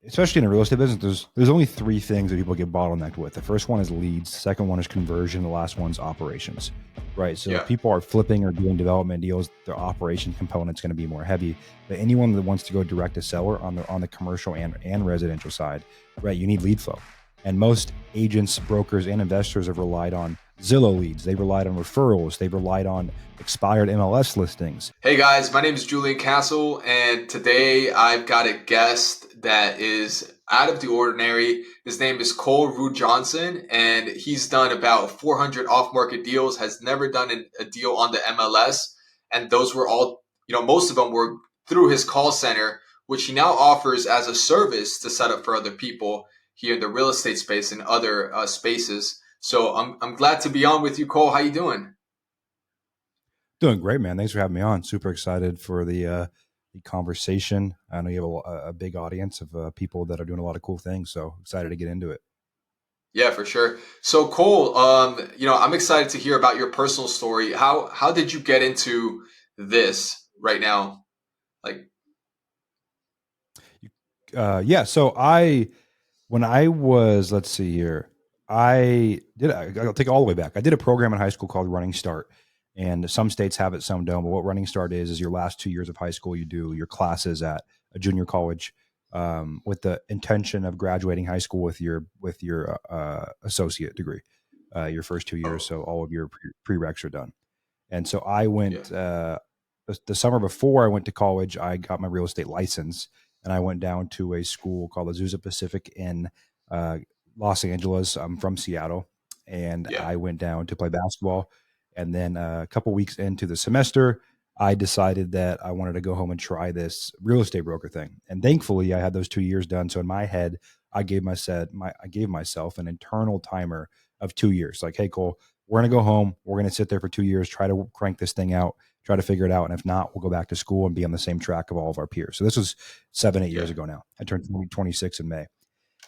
especially in a real estate business, there's only three things that people get bottlenecked with. The first one is leads, the second one is conversion, the last one's operations, right? So if Yeah. people are flipping or doing development deals, their operation component's going to be more heavy. But anyone that wants to go direct to seller on the commercial and residential side, right, you need lead flow. And most agents, brokers, and investors have relied on Zillow leads. They relied on referrals. They relied on expired MLS listings. Hey guys, my name is Julian Castle, and today I've got a guest that is out of the ordinary. His name is Cole Ruud-Johnson, and he's done about 400 off-market deals, has never done a deal on the MLS, and those were all, most of them were through his call center, which he now offers as a service to set up for other people here in the real estate space and other spaces. So I'm glad to be on with you, Cole. How you doing? Doing great, man. Thanks for having me on. Super excited for the conversation. I know you have a big audience of people that are doing a lot of cool things. So excited to get into it. Yeah, for sure. So Cole, I'm excited to hear about your personal story. How did you get into this right now? Like, Yeah. So when I was, let's see here, I'll take it all the way back. I did a program in high school called Running Start. And some states have it, some don't. But what Running Start is your last 2 years of high school, you do your classes at a junior college with the intention of graduating high school with your associate degree, your first 2 years. oh, So all of your prereqs are done. And so I yeah, went the summer before I went to college. I got my real estate license, and I went down to a school called Azusa Pacific in uh, Los Angeles. I'm from Seattle, and yeah, I went down to play basketball. And then a couple weeks into the semester, I decided that I wanted to go home and try this real estate broker thing. And thankfully, I had those 2 years done. So in my head, I gave myself an internal timer of 2 years. Like, hey, Cole, we're going to go home. We're going to sit there for 2 years, try to crank this thing out, try to figure it out. And if not, we'll go back to school and be on the same track of all of our peers. So this was 7, 8 years yeah, ago now. I turned 26 in May.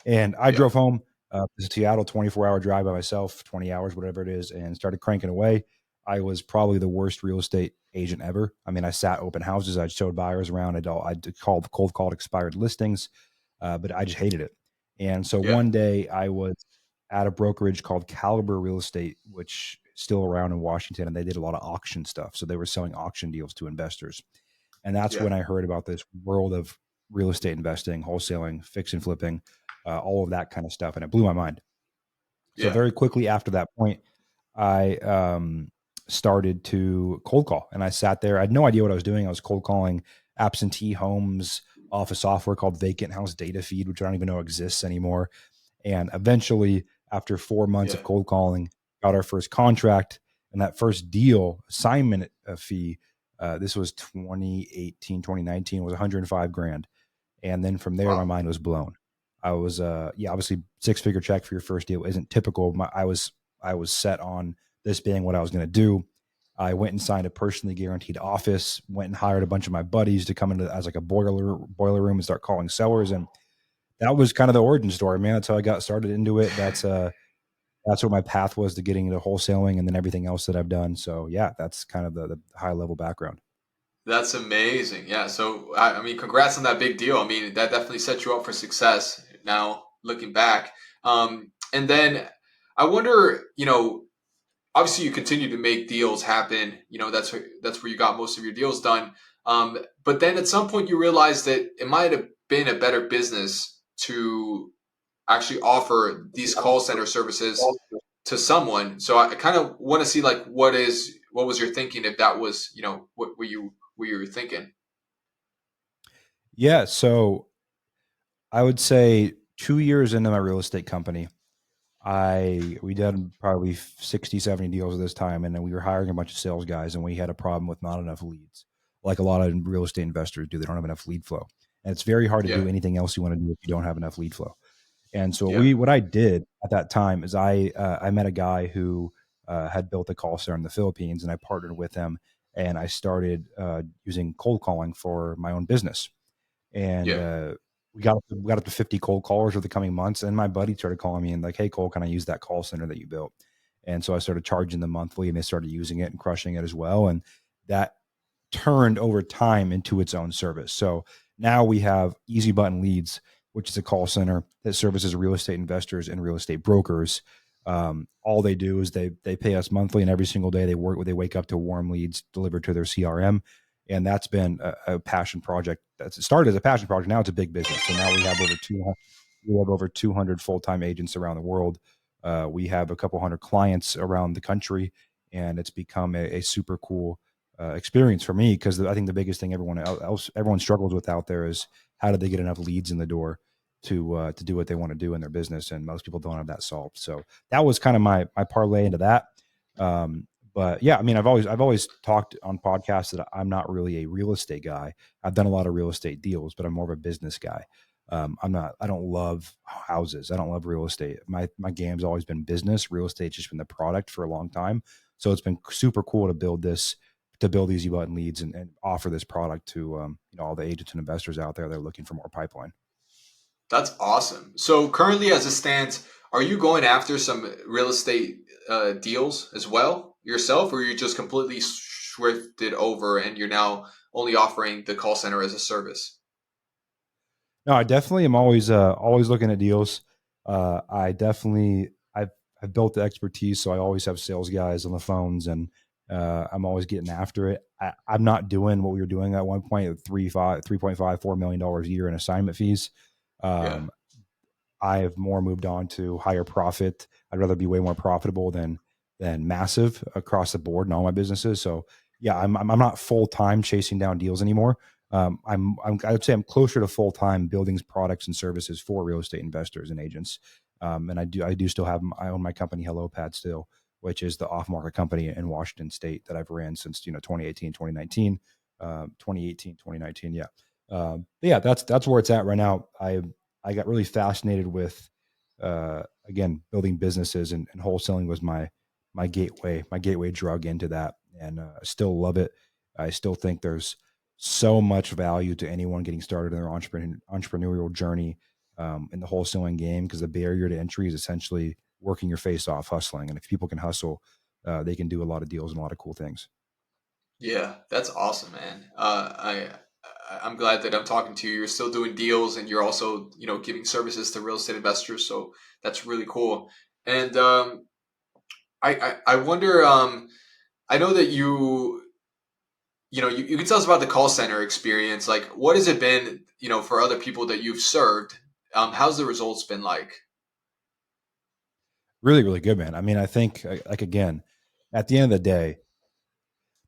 And I yeah, drove home to Seattle, 24-hour drive by myself, 20 hours, whatever it is, and started cranking away. I was probably the worst real estate agent ever. I mean, I sat open houses. I showed buyers around. I cold called expired listings, but I just hated it. And so yeah, one day I was at a brokerage called Caliber Real Estate, which is still around in Washington, and they did a lot of auction stuff. So they were selling auction deals to investors. And that's yeah, when I heard about this world of real estate investing, wholesaling, fix and flipping, all of that kind of stuff. And it blew my mind. So yeah, very quickly after that point, I started to cold call, and I sat there. I had no idea what I was doing. I was cold calling absentee homes off a software called Vacant House Data Feed, which I don't even know exists anymore. And eventually, after 4 months of yeah. cold calling, got our first contract, and that first deal assignment fee. This was 2018, 2019 was 105 grand. And then from there, my Wow. mind was blown. I was, obviously 6-figure check for your first deal isn't typical. I was set on this being what I was going to do. I went and signed a personally guaranteed office, went and hired a bunch of my buddies to come into as like a boiler room and start calling sellers. And that was kind of the origin story, man. That's how I got started into it. That's what my path was to getting into wholesaling and then everything else that I've done. So yeah, that's kind of the high level background. That's amazing. Yeah. So, I mean, congrats on that big deal. I mean, that definitely set you up for success now looking back. And then I wonder, obviously you continue to make deals happen. That's where you got most of your deals done. But then at some point you realize that it might have been a better business to actually offer these call center services to someone. So I kind of want to see like what was your thinking if that was what you were thinking. Yeah. So I would say 2 years into my real estate company, we did probably 60, 70 deals at this time, and then we were hiring a bunch of sales guys, and we had a problem with not enough leads, like a lot of real estate investors do. They don't have enough lead flow, and it's very hard to Yeah, do anything else you want to do if you don't have enough lead flow. And so yeah, what I did at that time is I met a guy who had built a call center in the Philippines, and I partnered with him, and I started using cold calling for my own business. And yeah, we got up to 50 cold callers over the coming months. And my buddy started calling me and like, hey, Cole, can I use that call center that you built? And so I started charging them monthly, and they started using it and crushing it as well. And that turned over time into its own service. So now we have easy button leads which is a call center that services real estate investors and real estate brokers. All they do is they pay us monthly, and every single day they wake up to warm leads delivered to their CRM, and that's been a passion project. That's started as a passion project. Now it's a big business. So now we have over 200 full time agents around the world. We have a couple hundred clients around the country, and it's become a super cool experience for me, because I think the biggest thing everyone struggles with out there is how do they get enough leads in the door to do what they want to do in their business, and most people don't have that solved. So that was kind of my parlay into that. Um, but yeah, I mean, I've always talked on podcasts that I'm not really a real estate guy. I've done a lot of real estate deals, but I'm more of a business guy. I don't love houses. I don't love real estate. My game's always been business. Real estate's just been the product for a long time. So it's been super cool to build these button leads and offer this product to all the agents and investors out there that are looking for more pipeline. That's awesome. So currently, as it stands, are you going after some real estate deals as well yourself, or are you just completely switched over and you're now only offering the call center as a service? No, I definitely am always looking at deals. I definitely I've built the expertise, so I always have sales guys on the phones, and I'm always getting after it. I'm not doing what we were doing at one point at 3.5, $4 million a year in assignment fees. Yeah. Um, I've more moved on to higher profit. I'd rather be way more profitable than massive across the board in all my businesses. So yeah, I'm not full time chasing down deals anymore. I would say I'm closer to full time building products and services for real estate investors and agents. And I do still have I own my company Hello Pad still, which is the off market company in Washington State that I've ran since 2018, 2019, 2018, 2019. Yeah. Yeah, that's where it's at right now. I got really fascinated with again building businesses, and wholesaling was my gateway drug into that, and I still love it. I still think there's so much value to anyone getting started in their entrepreneurial journey in the wholesaling game, because the barrier to entry is essentially working your face off hustling, and if people can hustle, they can do a lot of deals and a lot of cool things. Yeah, that's awesome, man. I'm glad that I'm talking to you. You're still doing deals, and you're also giving services to real estate investors. So that's really cool. And I wonder. I know that you can tell us about the call center experience. Like, what has it been, for other people that you've served? How's the results been like? Really, really good, man. I mean, I think like again, at the end of the day,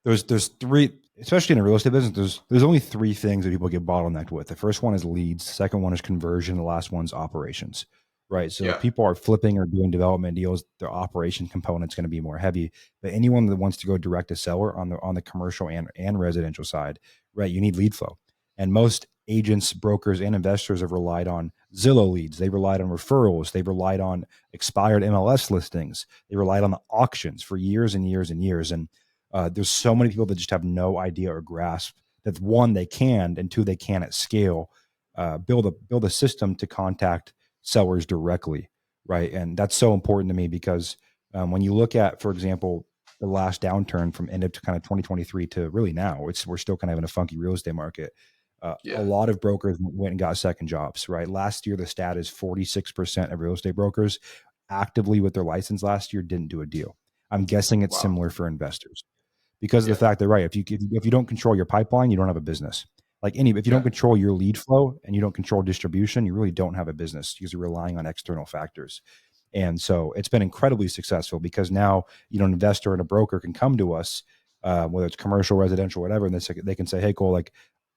there's three, especially in a real estate business, there's only three things that people get bottlenecked with. The first one is leads, the second one is conversion, the last one's operations. Right. So if Yeah. people are flipping or doing development deals, their operation component's going to be more heavy. But anyone that wants to go direct to seller on the commercial and residential side, right, you need lead flow. And most agents, brokers, and investors have relied on Zillow leads. They relied on referrals. They relied on expired MLS listings. They relied on the auctions for years and years and years. And there's so many people that just have no idea or grasp that, one, they can, and two, they can at scale build a system to contact sellers directly, right? And that's so important to me because when you look at, for example, the last downturn from end of kind of 2023 to really now, we're still kind of in a funky real estate market. A Yeah. lot of brokers went and got second jobs, right? Last year, the stat is 46% of real estate brokers actively with their license last year didn't do a deal. I'm guessing it's Wow. similar for investors because of the Yeah. fact that, right, if you don't control your pipeline, you don't have a business. If you don't Yeah. control your lead flow and you don't control distribution, you really don't have a business because you're relying on external factors. And so it's been incredibly successful because now, an investor and a broker can come to us, whether it's commercial, residential, whatever, and they can say, "Hey, Cole, like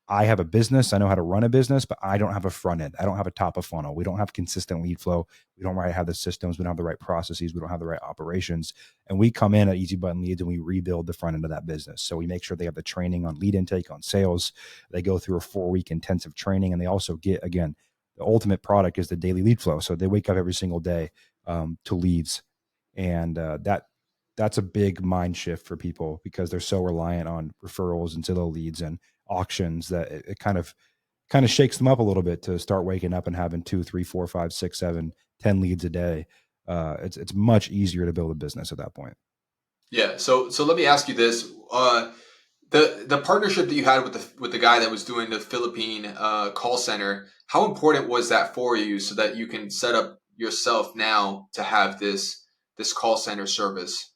I have a business. I know how to run a business, but I don't have a front end. I don't have a top of funnel. We don't have consistent lead flow. We don't have the systems. We don't have the right processes. We don't have the right operations. And we come in at Easy Button Leads and we rebuild the front end of that business. So we make sure they have the training on lead intake, on sales. They go through a 4-week intensive training, and they also get, again, the ultimate product is the daily lead flow. So they wake up every single day to leads, and that's a big mind shift for people because they're so reliant on referrals and Zillow leads and auctions that it kind of shakes them up a little bit to start waking up and having 2, 3, 4, 5, 6, 7, 10 leads a day. It's much easier to build a business at that point. Yeah. So let me ask you this. the partnership that you had with the guy that was doing the Philippine call center, how important was that for you so that you can set up yourself now to have this call center service?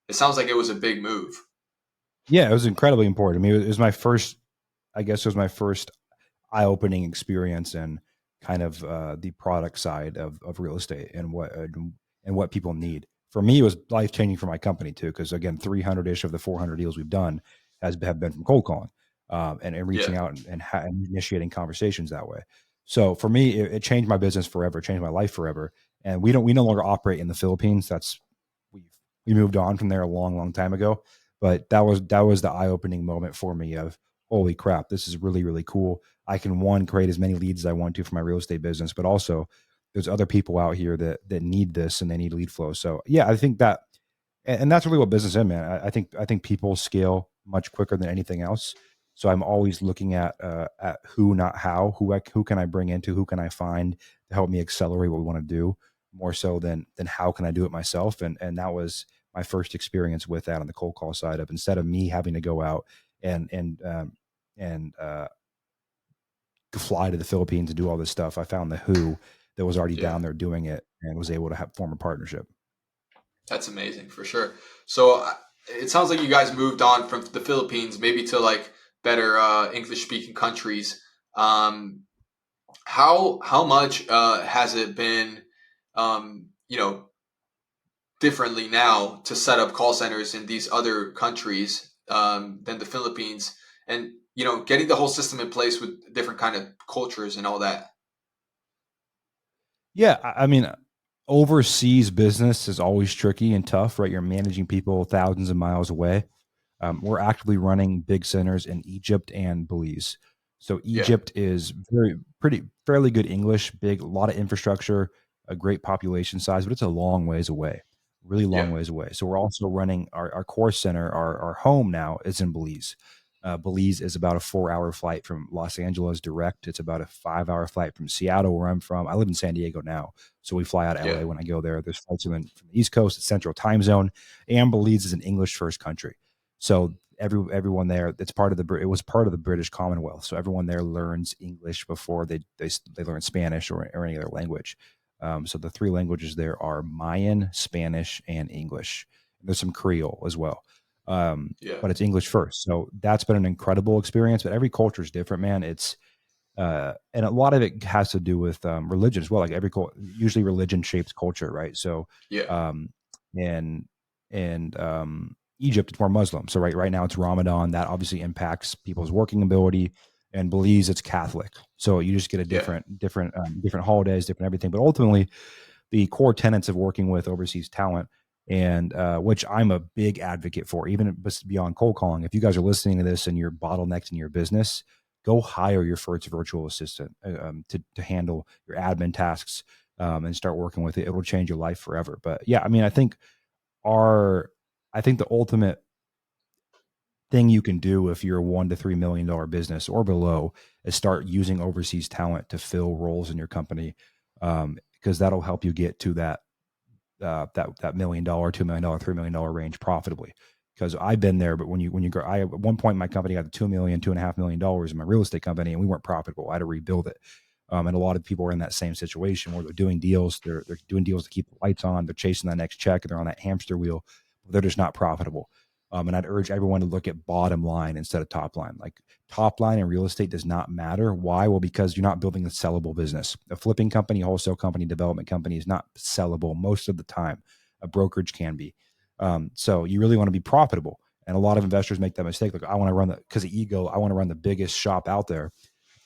It sounds like it was a big move. Yeah, it was incredibly important. I mean, it was my first. I guess it was my first eye-opening experience in kind of the product side of real estate and what people need. For me, it was life-changing for my company too, because again, 300-ish of the 400 deals we've done have been from cold calling, and Yeah, reaching out and initiating conversations that way. So for me, it changed my business forever, changed my life forever. And we no longer operate in the Philippines. We we moved on from there a long, long time ago. But that was the eye-opening moment for me of holy crap, this is really, really cool. I can one create as many leads as I want to for my real estate business, but also there's other people out here that need this and they need lead flow. So yeah, I think that, and that's really what business is, man. I think people scale much quicker than anything else. So I'm always looking at who, not how. Who can I bring into? Who can I find to help me accelerate what we want to do more so than how can I do it myself? And that was my first experience with that on the cold call side of instead of me having to go out and fly to the Philippines to do all this stuff. I found the who that was already yeah. down there doing it and was able to form a partnership. That's amazing for sure. So it sounds like you guys moved on from the Philippines, maybe to like better English speaking countries. Um, how much has it been, differently now to set up call centers in these other countries than the Philippines, and getting the whole system in place with different kind of cultures and all that. Yeah, I mean, overseas business is always tricky and tough, right? You're managing people thousands of miles away. We're actively running big centers in Egypt and Belize. So Yeah, Egypt is pretty fairly good English, big, a lot of infrastructure, a great population size, but it's a long ways away, really yeah, long ways away. So we're also running our core center, our home now is in Belize. Belize is about a 4 hour flight from Los Angeles direct. It's about a 5 hour flight from Seattle, where I'm from. I live in San Diego now, so we fly out of yeah, LA when I go there. There's flights from the East Coast, it's Central Time Zone, and Belize is an English first country. So everyone there, it was part of the British Commonwealth. So everyone there learns English before they learn Spanish or any other language. So the three languages there are Mayan, Spanish, and English. And there's some Creole as well. yeah, But it's English first. So that's been an incredible experience. But every culture is different, man. And a lot of it has to do with religion as well. Like usually religion shapes culture, right? So, yeah, um, and Egypt, it's more Muslim. So right now it's Ramadan. That obviously impacts people's working ability. And Belize, it's Catholic. So you just get a yeah. different holidays, different everything. But ultimately, the core tenets of working with overseas talent, and which I'm a big advocate for, even beyond cold calling. If you guys are listening to this and you're bottlenecked in your business, go hire your first virtual assistant to handle your admin tasks, and start working with it. It'll change your life forever. But yeah, I mean, our I think the ultimate thing you can do if you're a $1 to $3 million business or below is start using overseas talent to fill roles in your company, because that'll help you get to that $1 million, $2 million, $3 million range profitably. Because I've been there, but when you grow, at one point in my company got to 2 million, $2.5 million in my real estate company, and we weren't profitable. I had to rebuild it. And a lot of people are in that same situation where they're doing deals. They're doing deals to keep the lights on. They're chasing that next check. They're on that hamster wheel. But they're just not profitable. And I'd urge everyone to look at bottom line instead of top line. Like top line in real estate does not matter. Why? Well, because you're not building a sellable business. A flipping company, wholesale company, development company is not sellable most of the time. A brokerage can be. So you really want to be profitable. And a lot of investors make that mistake. Like I want to run because of ego, I want to run the biggest shop out there,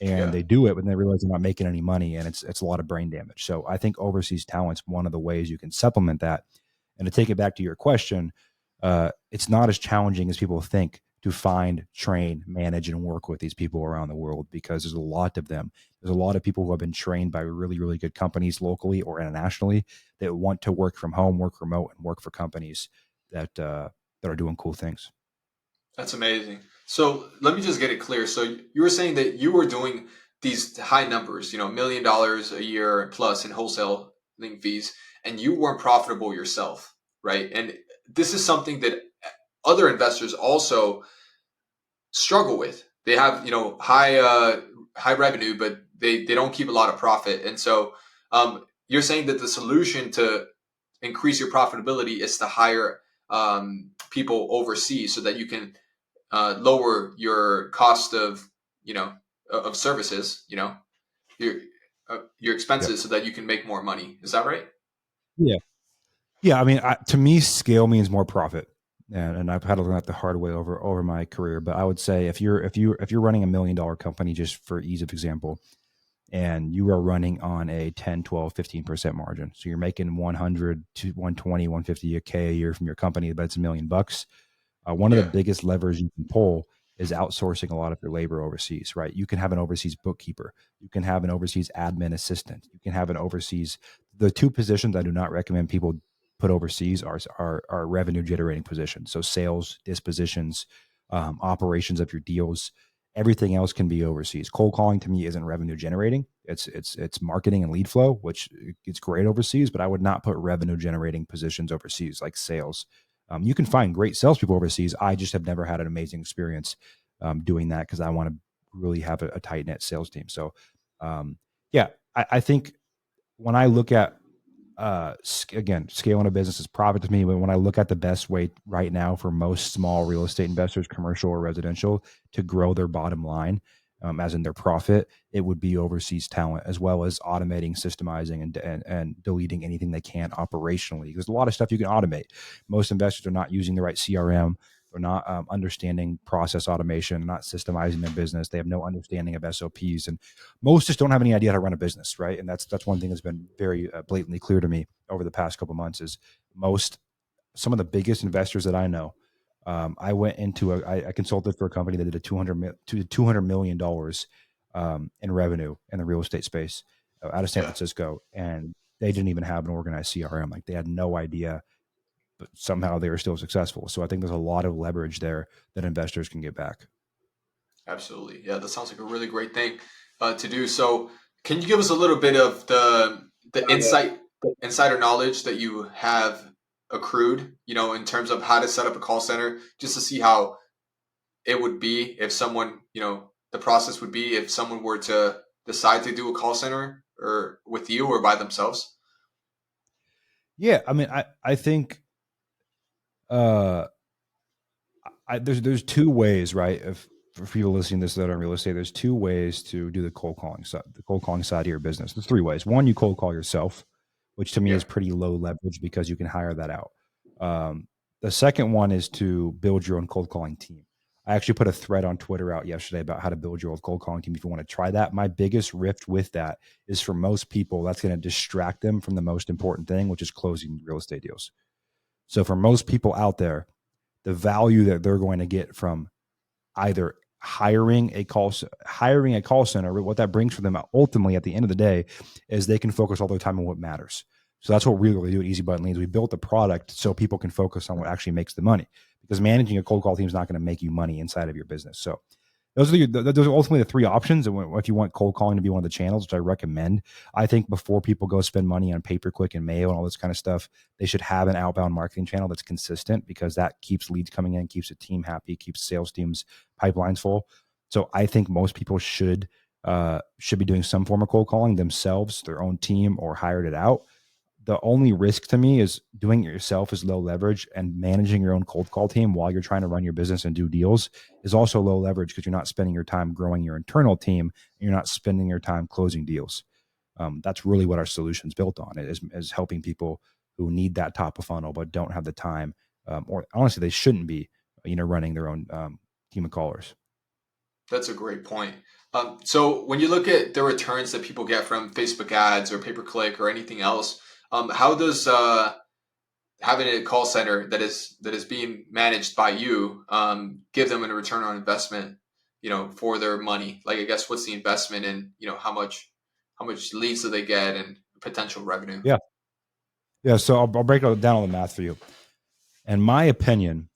and Yeah. they do it, but they realize they're not making any money, and it's a lot of brain damage. So I think overseas talent's one of the ways you can supplement that. And to take it back to your question, it's not as challenging as people think to find, train, manage, and work with these people around the world because there's a lot of them. There's a lot of people who have been trained by really, really good companies locally or internationally that want to work from home, work remote, and work for companies that are doing cool things. That's amazing. So let me just get it clear. So you were saying that you were doing these high numbers, $1 million a year plus in wholesaling fees, and you weren't profitable yourself, right? And this is something that other investors also struggle with. They have high revenue, but they don't keep a lot of profit. And so you're saying that the solution to increase your profitability is to hire people overseas so that you can lower your cost of of services, your your Yep. expenses, so that you can make more money. Is that right? Yeah. Yeah. I mean, to me, scale means more profit. And I've had to learn that the hard way over my career. But I would say if you're running $1 million company, just for ease of example, and you are running on a 10, 12, 15% margin. So you're making 100 to 120, 150 a K a year from your company, but it's $1 million. One of the Yeah, biggest levers you can pull is outsourcing a lot of your labor overseas, right? You can have an overseas bookkeeper. You can have an overseas admin assistant. You can have an overseas. The two positions I do not recommend people put overseas are revenue generating positions. So sales, dispositions, operations of your deals. Everything else can be overseas. Cold calling to me isn't revenue generating. It's marketing and lead flow, which it's great overseas, but I would not put revenue generating positions overseas like sales. You can find great salespeople overseas. I just have never had an amazing experience doing that because I want to really have a tight knit sales team. So, um, yeah, I think when I look at again, scaling a business is profit to me. But when I look at the best way right now for most small real estate investors, commercial or residential, to grow their bottom line, as in their profit, it would be overseas talent as well as automating, systemizing, and deleting anything they can operationally. There's a lot of stuff you can automate. Most investors are not using the right CRM. They're not understanding process automation, not systemizing their business. They have no understanding of SOPs, and most just don't have any idea how to run a business, right? And that's one thing that's been very blatantly clear to me over the past couple of months is most some of the biggest investors that I know. I went into I consulted for a company that did a $200 million in revenue in the real estate space out of San yeah, Francisco, and they didn't even have an organized CRM. Like they had no idea, but somehow they were still successful. So I think there's a lot of leverage there that investors can get back. absolutely. Yeah, that sounds like a really great thing to do. So, can you give us a little bit of the insider knowledge that you have accrued? In terms of how to set up a call center, just to see how it would be if someone, the process would be if someone were to decide to do a call center or with you or by themselves. Yeah, I mean, I think uh, there's two ways, right? If for people listening to this that are in real estate, there's two ways to do the cold calling side of your business. There's three ways. One, you cold call yourself, which to me Yeah. is pretty low leverage because you can hire that out. Um, the second one is to build your own cold calling team. I actually put a thread on Twitter out yesterday about how to build your own cold calling team if you want to try that. My biggest rift with that is for most people, that's going to distract them from the most important thing, which is closing real estate deals. So for most people out there, the value that they're going to get from either hiring a call center, what that brings for them ultimately at the end of the day is they can focus all their time on what matters. So that's what we really do at Easy Button Leads. We built the product so people can focus on what actually makes the money, because managing a cold call team is not going to make you money inside of your business. So those are ultimately the three options. And if you want cold calling to be one of the channels, which I recommend, I think before people go spend money on pay per click and mail and all this kind of stuff, they should have an outbound marketing channel that's consistent, because that keeps leads coming in, keeps a team happy, keeps sales teams pipelines full. So I think most people should be doing some form of cold calling themselves, their own team, or hired it out. The only risk to me is doing it yourself is low leverage, and managing your own cold call team while you're trying to run your business and do deals is also low leverage, because you're not spending your time growing your internal team and you're not spending your time closing deals. That's really what our solution's built on, is helping people who need that top of funnel but don't have the time, or honestly they shouldn't be, running their own team of callers. That's a great point. So when you look at the returns that people get from Facebook ads or pay per click or anything else, how does having a call center that is being managed by you give them a return on investment, for their money? Like, I guess, what's the investment, and how much leads do they get and potential revenue? Yeah. Yeah. So I'll break down all the math for you. In my opinion,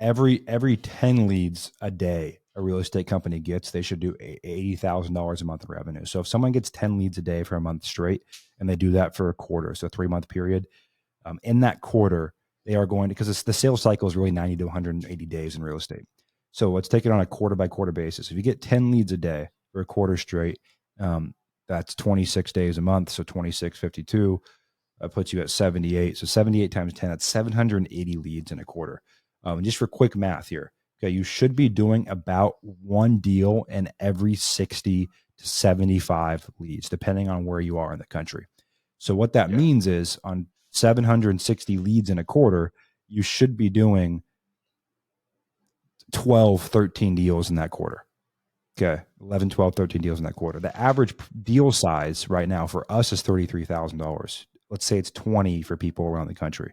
every 10 leads a day a real estate company gets, they should do $80,000 a month in revenue. So if someone gets 10 leads a day for a month straight, and they do that for a quarter, so a 3 month period, in that quarter, they are going to, because the sales cycle is really 90 to 180 days in real estate. So let's take it on a quarter by quarter basis. If you get 10 leads a day for a quarter straight, that's 26 days a month. So 2652 puts you at 78. So 78 times 10, that's 780 leads in a quarter. And just for quick math here, okay, you should be doing about one deal in every 60 to 75 leads, depending on where you are in the country. So what that Yeah. means is on 760 leads in a quarter, you should be doing 12, 13 deals in that quarter. Okay, 11, 12, 13 deals in that quarter. The average deal size right now for us is $33,000. Let's say it's 20 for people around the country.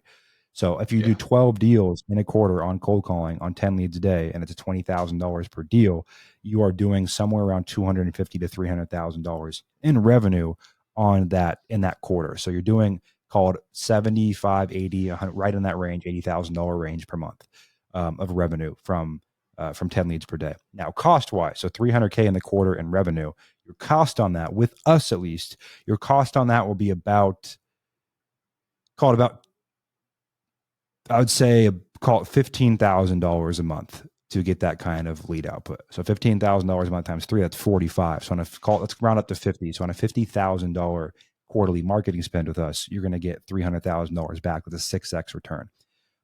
So if you do Yeah. 12 deals in a quarter on cold calling on 10 leads a day, and it's $20,000 per deal, you are doing somewhere around $250,000 to $300,000 in revenue on that in that quarter. So you're doing called 75, 80, 100, right in that range, $80,000 range per month of revenue from 10 leads per day. Now, cost wise, so 300K in the quarter in revenue, your cost on that, with us at least, your cost on that will be about, call it about, I would say, call it $15,000 a month to get that kind of lead output. So $15,000 a month times three, that's 45. So on a call, let's round up to 50. So on a $50,000 quarterly marketing spend with us, you're going to get $300,000 back with a 6x return.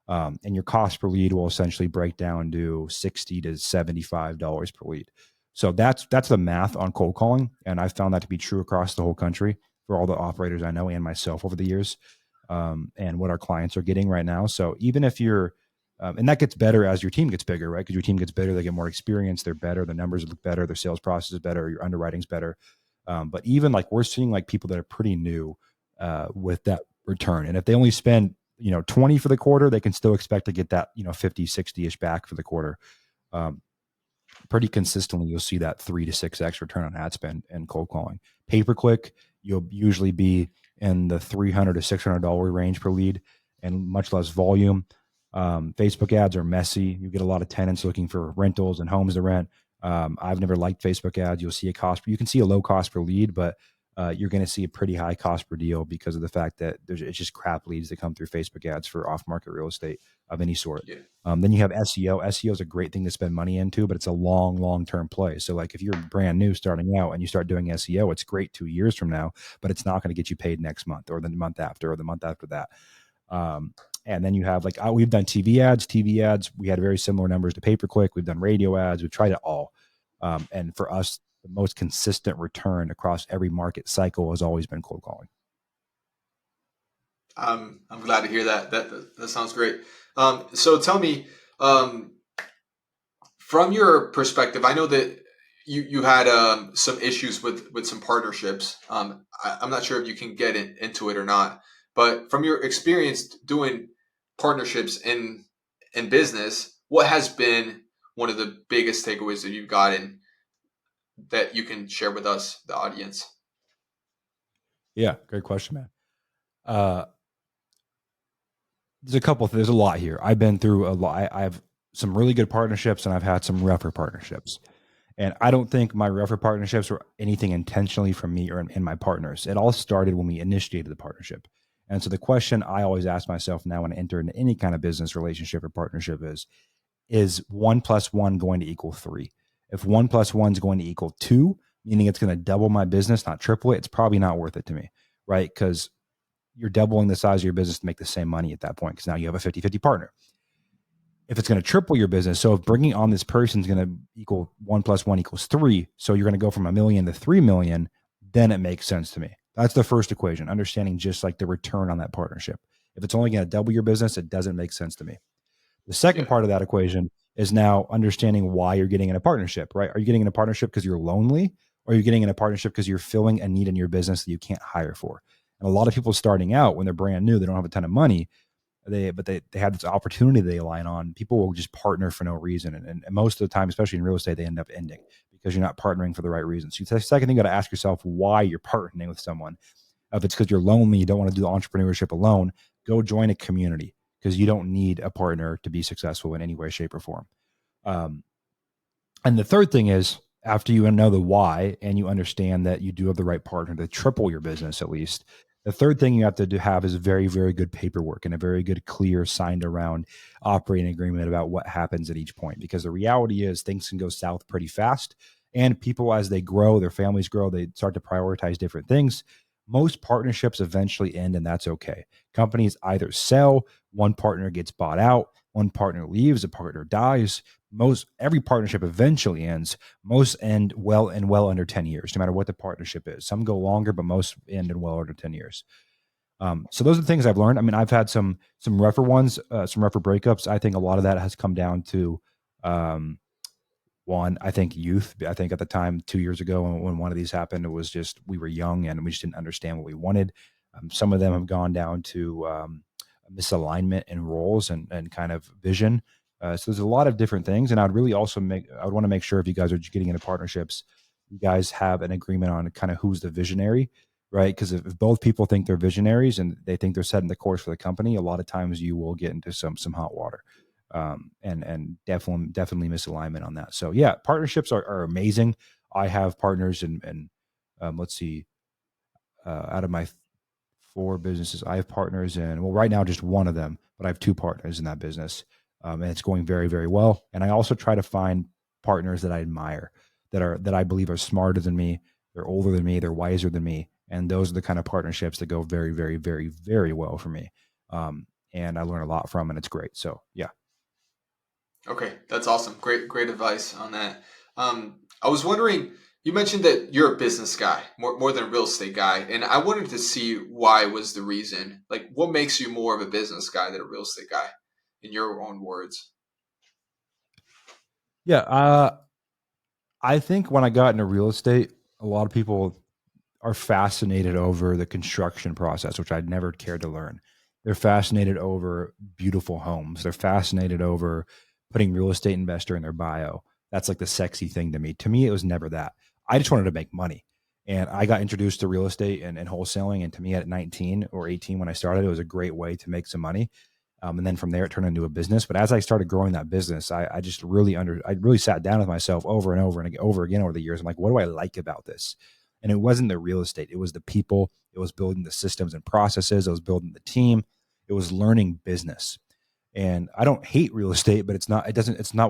And your cost per lead will essentially break down to $60 to $75 per lead. So that's the math on cold calling, and I found that to be true across the whole country for all the operators I know and myself over the years, and what our clients are getting right now. So even if you're, and that gets better as your team gets bigger, right? Because your team gets bigger, they get more experience, they're better, the numbers look better, their sales process is better, your underwriting's better. But even like we're seeing like people that are pretty new with that return, and if they only spend 20 for the quarter, they can still expect to get that 50, 60-ish back for the quarter. Pretty consistently, you'll see that 3 to 6x return on ad spend and cold calling. Pay per click, you'll usually be in the $300 to $600 range per lead, and much less volume. Facebook ads are messy. You get a lot of tenants looking for rentals and homes to rent. I've never liked Facebook ads. You'll see you can see a low cost per lead, but you're going to see a pretty high cost per deal because of the fact that it's just crap leads that come through Facebook ads for off-market real estate of any sort. Yeah. Then you have SEO. SEO is a great thing to spend money into, but it's a long-term play. So like if you're brand new starting out and you start doing SEO, it's great 2 years from now, but it's not going to get you paid next month or the month after or the month after that. And then you have like, we've done TV ads. TV ads, we had very similar numbers to pay-per-click. We've done radio ads. We've tried it all. And for us, the most consistent return across every market cycle has always been cold calling. I'm glad to hear that. That sounds great. So tell me, from your perspective, I know that you had some issues with some partnerships. I'm not sure if you can get into it or not, but from your experience doing partnerships in business, what has been one of the biggest takeaways that you've gotten that you can share with us, the audience? Yeah, great question, man. There's a lot here. I've been through a lot. I have some really good partnerships and I've had some rougher partnerships. And I don't think my rougher partnerships were anything intentionally from me or in my partners. It all started when we initiated the partnership. And so the question I always ask myself now when I enter into any kind of business relationship or partnership is 1+1 going to equal 3? If 1+1 is going to equal 2, meaning it's going to double my business, not triple it, it's probably not worth it to me, right? Because you're doubling the size of your business to make the same money at that point because now you have a 50-50 partner. If it's going to triple your business, so if bringing on this person is going to equal 1+1 equals 3, so you're going to go from $1 million to $3 million, then it makes sense to me. That's the first equation, understanding just like the return on that partnership. If it's only going to double your business, it doesn't make sense to me. The second Yeah. part of that equation is now understanding why you're getting in a partnership, right? Are you getting in a partnership because you're lonely, or are you getting in a partnership because you're filling a need in your business that you can't hire for? And a lot of people starting out when they're brand new, they don't have a ton of money, they have this opportunity they align on. People will just partner for no reason, and most of the time, especially in real estate, they end up ending because you're not partnering for the right reasons. So the second thing, you got to ask yourself why you're partnering with someone. If it's because you're lonely, you don't want to do the entrepreneurship alone, go join a community because you don't need a partner to be successful in any way, shape, or form. And the third thing is, after you know the why and you understand that you do have the right partner to triple your business, at least, The third thing you have to have is very, very good paperwork and a very good, clear, signed around operating agreement about what happens at each point. Because the reality is things can go south pretty fast. And people, as they grow, their families grow, they start to prioritize different things. Most partnerships eventually end, and that's okay. Companies either sell, one partner gets bought out, one partner leaves, a partner dies. Most every partnership eventually ends. Most end well under 10 years, no matter what the partnership is. Some go longer, but most end in well under 10 years. So those are the things I've learned. I mean, I've had some rougher ones, some rougher breakups. I think a lot of that has come down to um, one, I think youth. I think at the time, 2 years ago, when one of these happened, it was just we were young and we just didn't understand what we wanted. Some of them have gone down to misalignment in roles and kind of vision. So there's a lot of different things, and I would want to make sure if you guys are getting into partnerships, you guys have an agreement on kind of who's the visionary, right? Because if both people think they're visionaries and they think they're setting the course for the company, a lot of times you will get into some hot water, and definitely misalignment on that. So yeah, partnerships are amazing. I have partners and let's see, out of my four businesses, I have partners in, well, right now just one of them, but I have two partners in that business, and it's going very, very well. And I also try to find partners that I admire, that I believe are smarter than me, they're older than me, they're wiser than me, and those are the kind of partnerships that go very, very, very, very well for me. And I learn a lot from, and it's great. So yeah. Okay, that's awesome. Great advice on that. I was wondering, you mentioned that you're a business guy more than a real estate guy, and I wanted to see why was the reason. Like, what makes you more of a business guy than a real estate guy, in your own words? Yeah. I think when I got into real estate, a lot of people are fascinated over the construction process, which I'd never cared to learn. They're fascinated over beautiful homes. They're fascinated over putting real estate investor in their bio. That's like the sexy thing to me. To me, it was never that. I just wanted to make money. And I got introduced to real estate and wholesaling. And to me, at 19 or 18, when I started, it was a great way to make some money. And then from there, it turned into a business. But as I started growing that business, I really sat down with myself over and over again over the years. I'm like, what do I like about this? And it wasn't the real estate; it was the people. It was building the systems and processes. It was building the team. It was learning business. And I don't hate real estate, but it's not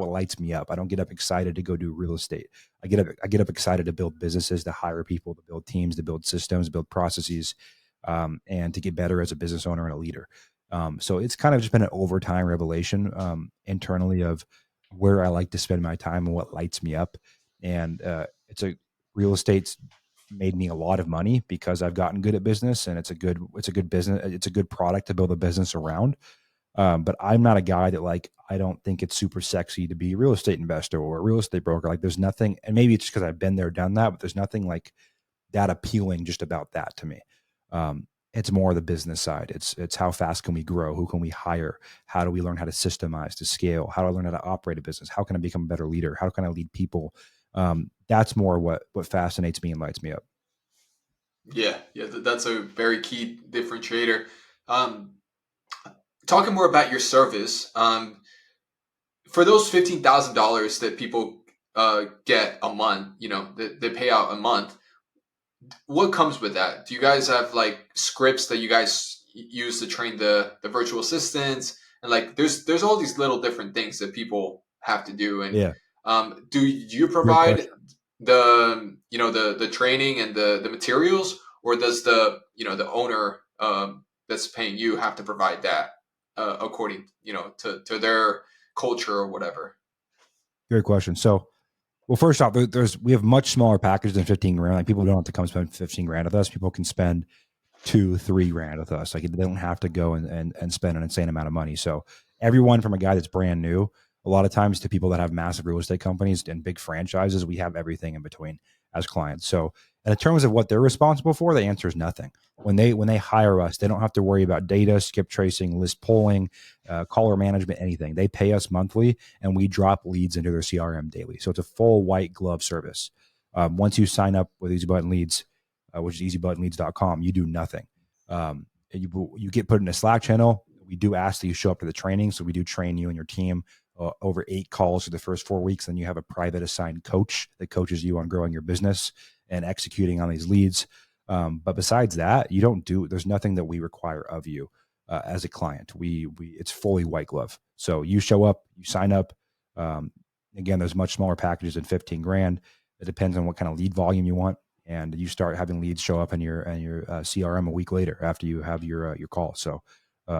what lights me up. I don't get up excited to go do real estate. I get up excited to build businesses, to hire people, to build teams, to build systems, build processes, and to get better as a business owner and a leader. So it's kind of just been an overtime revelation, internally, of where I like to spend my time and what lights me up. And it's a real estate's made me a lot of money because I've gotten good at business, and it's a good business. It's a good product to build a business around. But I'm not a guy that, like, I don't think it's super sexy to be a real estate investor or a real estate broker. Like, there's nothing, and maybe it's just because I've been there, done that, but there's nothing like that appealing just about that to me. It's more the business side. It's how fast can we grow? Who can we hire? How do we learn how to systemize, to scale? How do I learn how to operate a business? How can I become a better leader? How can I lead people? That's more what fascinates me and lights me up. Yeah, yeah, that's a very key differentiator. Um, Talking more about your service, for those $15,000 that people get a month, they pay out a month. What comes with that? Do you guys have like scripts that you guys use to train the virtual assistants? And like, there's all these little different things that people have to do. And Yeah, do you great provide question. the training and the materials, or does the owner that's paying you have to provide that according to their culture or whatever? Great question. So, well, first off, we have much smaller packages than 15 grand. Like, people don't have to come spend 15 grand with us. People can spend 2, 3 grand with us. Like, they don't have to go and spend an insane amount of money. So everyone from a guy that's brand new, a lot of times, to people that have massive real estate companies and big franchises, we have everything in between as clients. So, and in terms of what they're responsible for, the answer is nothing. When they hire us, they don't have to worry about data, skip tracing, list polling, caller management, anything. They pay us monthly, and we drop leads into their CRM daily. So it's a full white glove service. Once you sign up with Easy Button Leads, which is easybuttonleads.com, you do nothing. You get put in a Slack channel. We do ask that you show up to the training. So we do train you and your team over 8 calls for the first 4 weeks. Then you have a private assigned coach that coaches you on growing your business and executing on these leads. But besides that, you don't do. There's nothing that we require of you as a client. We it's fully white glove. So you show up, you sign up. Um, Again, there's much smaller packages than 15 grand. It depends on what kind of lead volume you want, and you start having leads show up in your CRM a week later after you have your call. So,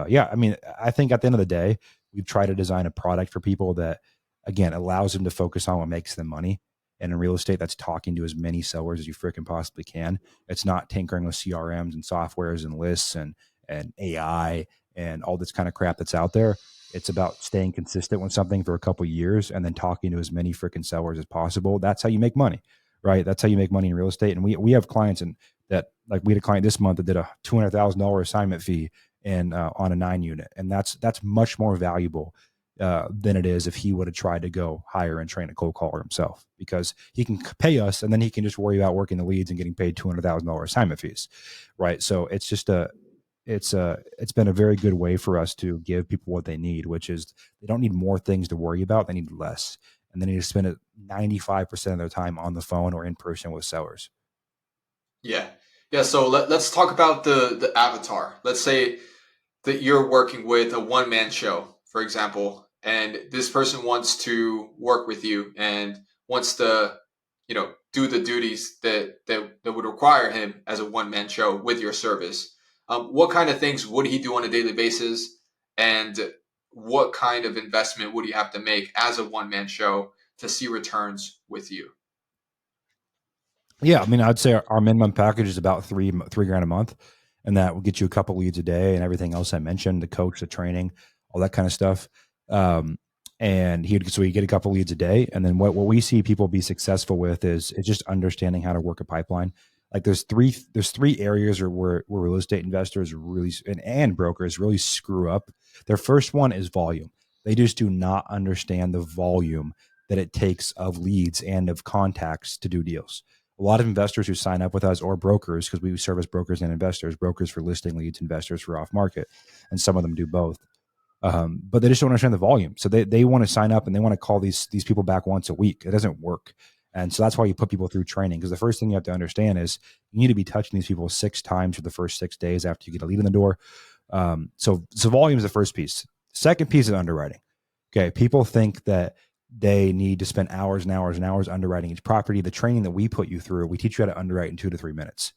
yeah, I mean, I think at the end of the day, we've tried to design a product for people that, again, allows them to focus on what makes them money. And in real estate, that's talking to as many sellers as you freaking possibly can. It's not tinkering with CRMs and softwares and lists and AI and all this kind of crap that's out there. It's about staying consistent with something for a couple of years and then talking to as many freaking sellers as possible. That's how you make money, right? That's how you make money in real estate. And we have clients and that, like, we had a client this month that did a $200,000 assignment fee and on a 9 unit, and that's much more valuable than it is if he would have tried to go hire and train a cold caller himself, because he can pay us and then he can just worry about working the leads and getting paid $200,000 assignment fees, right? So it's just it's been a very good way for us to give people what they need, which is they don't need more things to worry about, they need less, and they need to spend 95% of their time on the phone or in person with sellers. Yeah. Yeah. So let's talk about the avatar. Let's say that you're working with a one man show, for example, and this person wants to work with you and wants to, do the duties that would require him as a one man show with your service. What kind of things would he do on a daily basis, and what kind of investment would he have to make as a one man show to see returns with you? Yeah, I mean, I'd say our minimum package is about three grand a month, and that will get you a couple leads a day and everything else I mentioned, the coach, the training, all that kind of stuff. Um, and he'd get a couple leads a day, and then what we see people be successful with is just understanding how to work a pipeline. Like there's three areas where real estate investors really and brokers really screw up. Their first one is volume. They just do not understand the volume that it takes of leads and of contacts to do deals. A lot of investors who sign up with us, or brokers, because we service brokers and investors, brokers for listing leads, investors for off market, and some of them do both. But they just don't understand the volume. So they want to sign up and they want to call these people back once a week. It doesn't work. And so that's why you put people through training, because the first thing you have to understand is you need to be touching these people 6 times for the first 6 days after you get a lead in the door. So volume is the first piece. Second piece is underwriting. Okay, people think that they need to spend hours and hours and hours underwriting each property. The training that we put you through, we teach you how to underwrite in 2 to 3 minutes.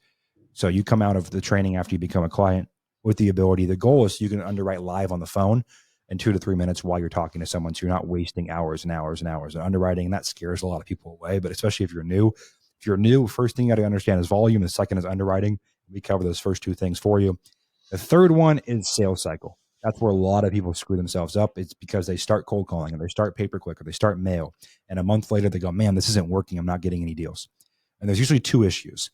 So you come out of the training after you become a client with the ability. The goal is you can underwrite live on the phone in 2 to 3 minutes while you're talking to someone, so you're not wasting hours and hours and hours of underwriting. And that scares a lot of people away. But especially if you're new, first thing you got to understand is volume. The second is underwriting. We cover those first two things for you. The third one is sales cycle. That's where a lot of people screw themselves up. It's because they start cold calling, or they start pay per click, or they start mail, and a month later they go, "Man, this isn't working. I'm not getting any deals." And there's usually two issues.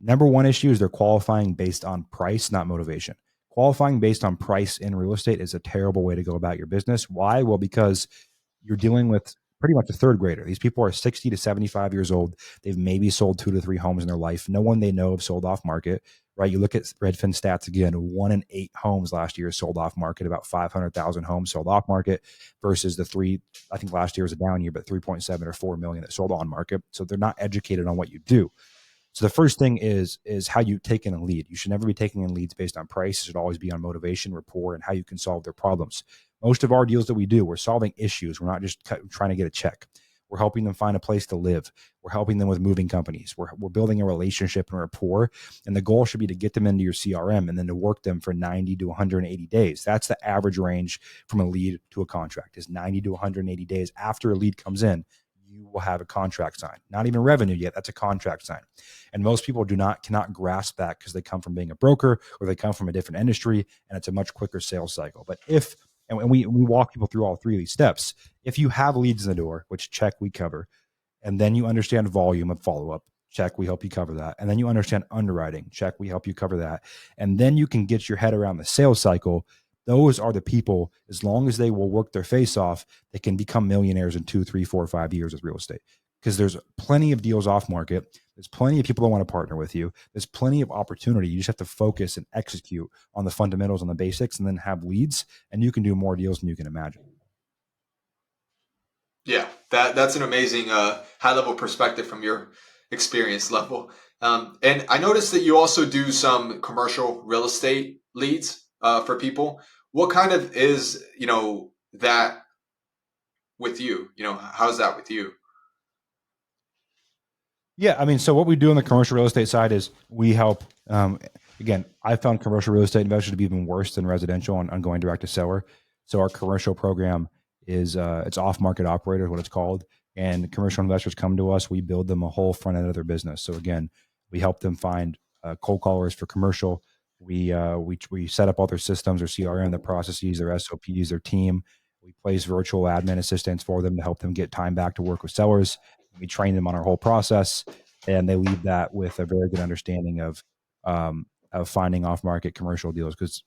Number one issue is they're qualifying based on price, not motivation. Qualifying based on price in real estate is a terrible way to go about your business. Why? Well, because you're dealing with pretty much a third grader. These people are 60 to 75 years old. They've maybe sold 2 to 3 homes in their life. No one they know have sold off market, right? You look at Redfin stats again, 1 in 8 homes last year sold off market, about 500,000 homes sold off market versus the three, I think last year was a down year, but 3.7 or 4 million that sold on market. So they're not educated on what you do. So the first thing is how you take in a lead. You should never be taking in leads based on price. It should always be on motivation, rapport, and how you can solve their problems. Most of our deals that we do, we're solving issues. We're not just trying to get a check. We're helping them find a place to live. We're helping them with moving companies. We're building a relationship and rapport. And the goal should be to get them into your CRM and then to work them for 90 to 180 days. That's the average range from a lead to a contract, is 90 to 180 days after a lead comes in. You will have a contract signed. Not even revenue yet. That's a contract sign. And most people cannot grasp that because they come from being a broker or they come from a different industry, and it's a much quicker sales cycle. But we walk people through all three of these steps. If you have leads in the door, which check we cover, and then you understand volume of follow up, check, we help you cover that. And then you understand underwriting, check, we help you cover that. And then you can get your head around the sales cycle. Those are the people, as long as they will work their face off, they can become millionaires in 2, 3, 4, 5 years with real estate. Because there's plenty of deals off market. There's plenty of people that want to partner with you. There's plenty of opportunity. You just have to focus and execute on the fundamentals, on the basics, and then have leads, and you can do more deals than you can imagine. Yeah, that's an amazing high level perspective from your experience level. And I noticed that you also do some commercial real estate leads for people. What kind of is, that with you? How's that with you? Yeah, I mean, so what we do on the commercial real estate side is we help. Again, I found commercial real estate investors to be even worse than residential on going direct to seller. So our commercial program is it's off market operators, what it's called, and commercial investors come to us. We build them a whole front end of their business. So again, we help them find cold callers for commercial. We set up all their systems, their CRM, their processes, their SOPs, their team. We place virtual admin assistants for them to help them get time back to work with sellers. We train them on our whole process, and they leave that with a very good understanding of finding off market commercial deals. Because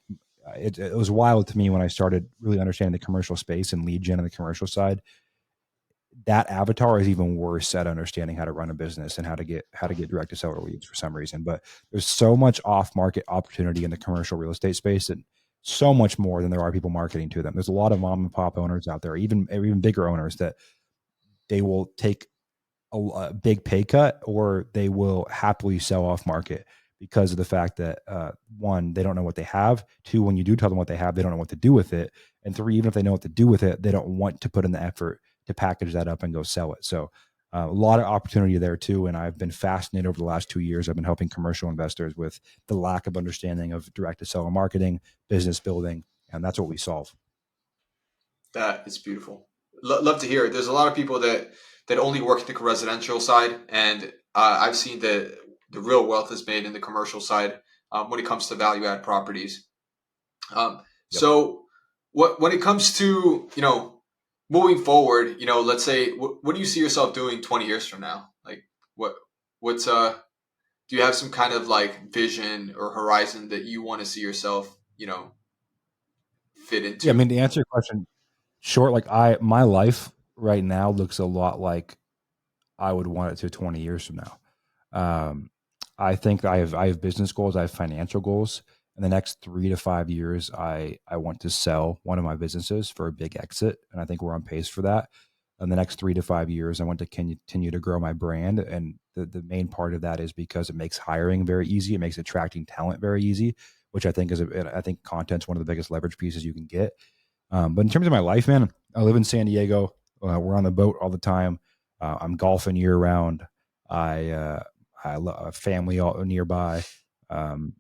it was wild to me when I started really understanding the commercial space and lead gen on the commercial side. That avatar is even worse at understanding how to run a business and how to get direct to seller leads for some reason. But there's so much off market opportunity in the commercial real estate space, and so much more than there are people marketing to them. There's a lot of mom and pop owners out there, even bigger owners, that they will take a big pay cut, or they will happily sell off market because of the fact that one, they don't know what they have. Two, when you do tell them what they have, they don't know what to do with it. And three, even if they know what to do with it, they don't want to put in the effort to package that up and go sell it. So a lot of opportunity there too. And I've been fascinated over the last 2 years. I've been helping commercial investors with the lack of understanding of direct to seller marketing, business building, and that's what we solve. That is beautiful. Love to hear it. There's a lot of people that only work the residential side, and I've seen the real wealth is made in the commercial side when it comes to value add properties. Yep. So, when it comes to moving forward, let's say, what do you see yourself doing 20 years from now? Like, what what's do you have some kind of like vision or horizon that you want to see yourself, fit Yeah. I into? mean, to answer your question short, like my life right now looks a lot like I would want it to 20 years from now. Um, I think I have business goals. I have financial goals. In the next 3 to 5 years, I want to sell one of my businesses for a big exit, and I think we're on pace for that. In the next 3 to 5 years, I want to continue to grow my brand, and the main part of that is because it makes hiring very easy. It makes attracting talent very easy, which I think content's one of the biggest leverage pieces you can get. But in terms of my life, man, I live in San Diego. We're on the boat all the time. I'm golfing year round. I I love a family all nearby. Um,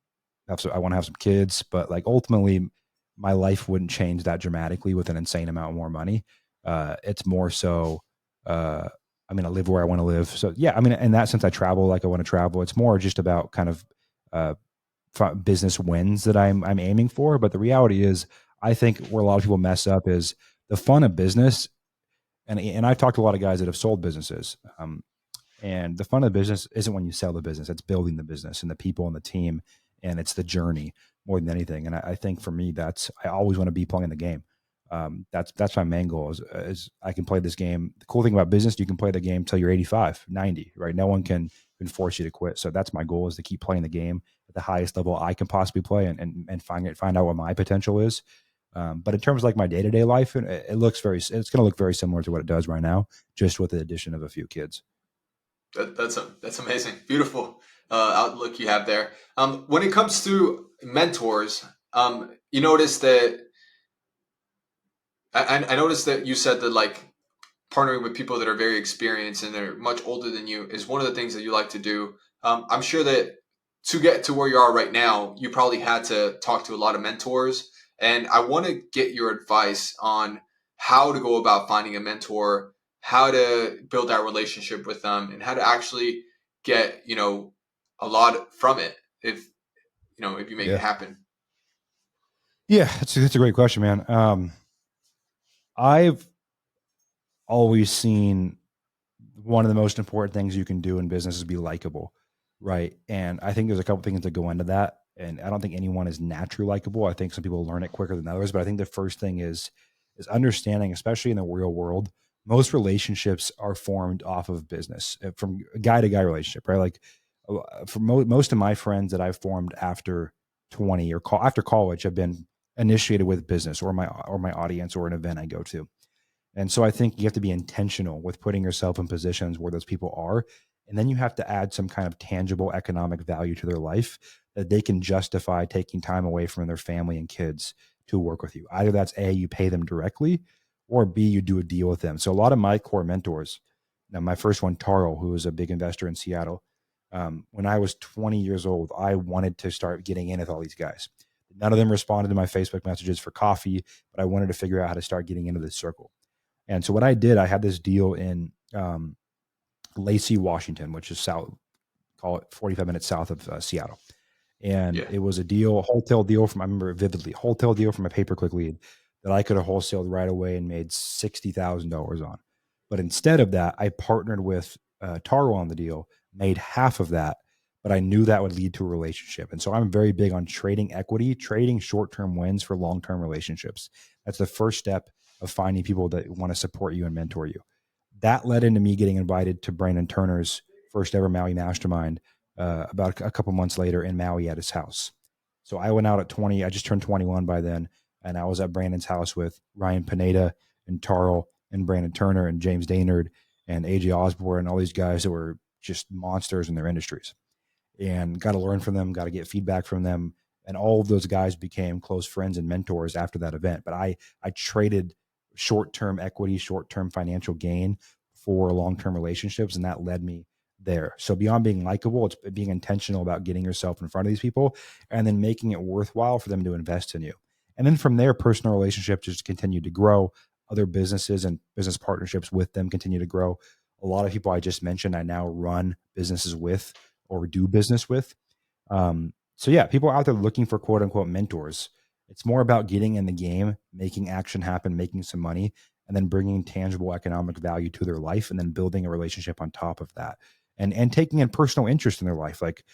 I want to have some kids, but like ultimately, my life wouldn't change that dramatically with an insane amount more money. It's more so. Uh, I mean, I live where I want to live. So yeah, I mean, in that sense, I travel like I want to travel. It's more just about kind of uh, business wins that I'm aiming for. But the reality is, I think where a lot of people mess up is the fun of business. And I've talked to a lot of guys that have sold businesses. And the fun of the business isn't when you sell the business; it's building the business and the people and the team, and it's the journey more than anything. And I think for me, that's I always want to be playing the game. That's my main goal is I can play this game. The cool thing about business, you can play the game till you're 85, 90, right? No one can force you to quit. So that's my goal is to keep playing the game at the highest level I can possibly play and find out what my potential is. But in terms of like my day to day life, it looks it's going to look very similar to what it does right now, just with the addition of a few kids. That's amazing, beautiful outlook you have there. When it comes to mentors, you notice that I noticed that you said that like partnering with people that are very experienced and they're much older than you is one of the things that you like to do. I'm sure that to get to where you are right now, you probably had to talk to a lot of mentors. And I want to get your advice on how to go about finding a mentor, how to build that relationship with them, and how to actually get, a lot from it if you make it Yeah. happen. Yeah, that's a great question, man. I've always seen one of the most important things you can do in business is be likable, right? And I think there's a couple things that go into that. And I don't think anyone is naturally likable. I think some people learn it quicker than others. But I think the first thing is understanding, especially in the real world, most relationships are formed off of business from guy to guy relationship, right? Like for most of my friends that I've formed after 20 or after college have been initiated with business or my audience or an event I go to. And so I think you have to be intentional with putting yourself in positions where those people are And then you have to add some kind of tangible economic value to their life that they can justify taking time away from their family and kids to work with you. Either that's A, you pay them directly, or B, you do a deal with them. So a lot of my core mentors, now my first one, Taro, who was a big investor in Seattle, when I was 20 years old, I wanted to start getting in with all these guys. None of them responded to my Facebook messages for coffee, but I wanted to figure out how to start getting into this circle. And so what I did, I had this deal in Lacey, Washington, which is south, call it 45 minutes south of Seattle. And Yeah. it was a deal, a wholesale deal from, I remember it vividly, wholesale deal from a pay-per-click lead that I could have wholesaled right away and made $60,000 on. But instead of that, I partnered with Taro on the deal, made half of that, but I knew that would lead to a relationship. And so I'm very big on trading equity, trading short-term wins for long-term relationships. That's the first step of finding people that want to support you and mentor you. That led into me getting invited to Brandon Turner's first ever Maui Mastermind about a couple months later in Maui at his house. So I went out at 20. I just turned 21 by then, and I was at Brandon's house with Ryan Pineda and Tarl and Brandon Turner and James Daynard and AJ Osborne and all these guys that were just monsters in their industries, and got to learn from them, got to get feedback from them. And all of those guys became close friends and mentors after that event. But I traded short-term equity, short-term financial gain for long-term relationships, and that led me there. So beyond being likable, it's being intentional about getting yourself in front of these people and then making it worthwhile for them to invest in you. And then from there, personal relationships just continue to grow. Other businesses and business partnerships with them continue to grow. A lot of people I just mentioned, I now run businesses with or do business with. So yeah, people out there looking for quote unquote mentors. It's more about getting in the game, making action happen, making some money, and then bringing tangible economic value to their life, and then building a relationship on top of that, and taking in personal interest in their life. Like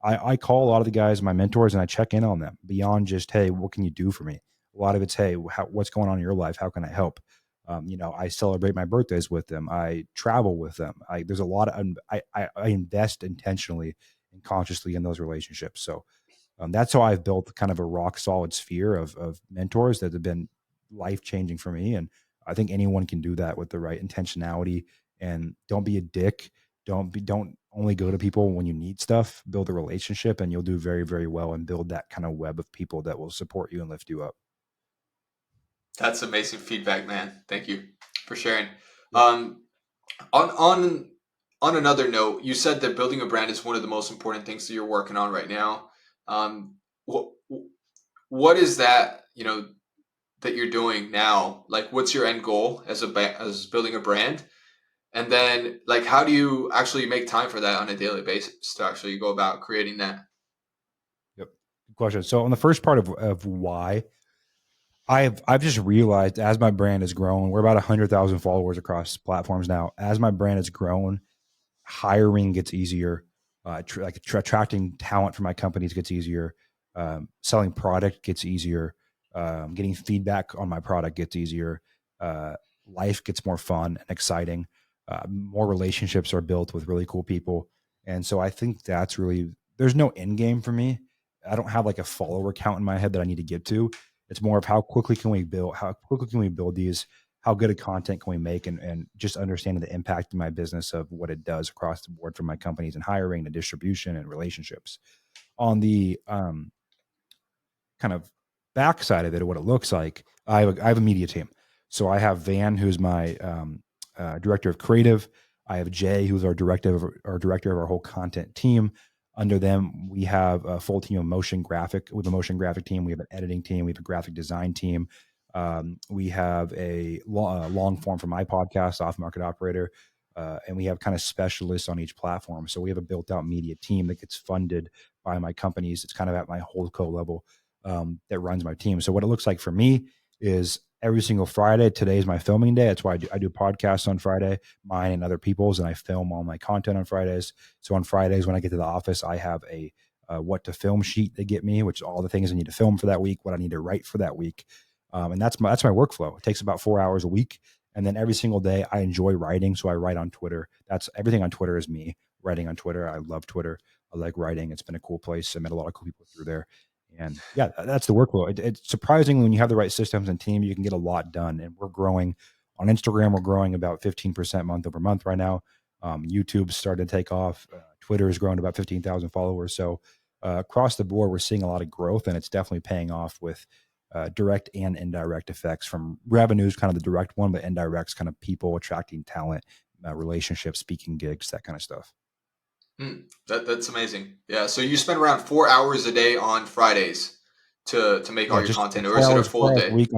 I call a lot of the guys my mentors, and I check in on them beyond just, hey, what can you do for me? A lot of it's, hey, what's going on in your life? How can I help? I celebrate my birthdays with them. I travel with them. There's a lot of I invest intentionally and consciously in those relationships. So that's how I've built kind of a rock solid sphere of mentors that have been life changing for me. And I think anyone can do that with the right intentionality. And don't be a dick. Don't only go to people when you need stuff. Build a relationship, and you'll do very, very well and build that kind of web of people that will support you and lift you up. That's amazing feedback, man. Thank you for sharing. Yep. Um, on another note, you said that building a brand is one of the most important things that you're working on right now. What what is that, that you're doing now? Like, what's your end goal as building a brand? And then, like, how do you actually make time for that on a daily basis to actually go about creating that? Yep. Good question. So on the first part of why, I've just realized as my brand has grown, we're about 100,000 followers across platforms now. As my brand has grown, hiring gets easier. Attracting talent for my companies gets easier. Selling product gets easier. Getting feedback on my product gets easier. Uh, Life gets more fun and exciting. More relationships are built with really cool people, and so I think that's really, there's no end game for me. I don't have like a follower count in my head that I need to get to. It's more of how quickly can we build? How quickly can we build these? How good of content can we make, and just understanding the impact in my business of what it does across the board for my companies and hiring and distribution and relationships. On the kind of backside of it, or what it looks like, I have a media team. So I have Van, who's my director of creative. I have Jay, who's our director of our whole content team. Under them, we have a full team of motion graphic. We have a motion graphic team. We have an editing team. We have a graphic design team. We have a long form for my podcast, Off Market Operator, and we have kind of specialists on each platform. So we have a built out media team that gets funded by my companies. It's kind of at my holdco level that runs my team. So what it looks like for me is every single Friday. Today is my filming day. That's why I do podcasts on Friday, mine and other people's, and I film all my content on Fridays. So on Fridays, when I get to the office, I have a what to film sheet they get me, which is all the things I need to film for that week, what I need to write for that week. And that's my workflow. It takes about 4 hours a week. And then every single day I enjoy writing. So I write on Twitter. That's everything on Twitter is me writing on Twitter. I love Twitter. I like writing. It's been a cool place. I met a lot of cool people through there. And yeah, that's the workflow. It's surprising when you have the right systems and team, you can get a lot done. And we're growing on Instagram. We're growing about 15% month over month right now. YouTube's starting to take off. Twitter has grown to about 15,000 followers. So across the board, we're seeing a lot of growth, and it's definitely paying off with direct and indirect effects from revenues, kind of the direct one, but indirects, kind of people attracting talent, relationships, speaking gigs, that kind of stuff. That's amazing. Yeah. So you spend around 4 hours a day on Fridays to make all Yeah, your just content, or four is it a hours, full 4 hours a day? week.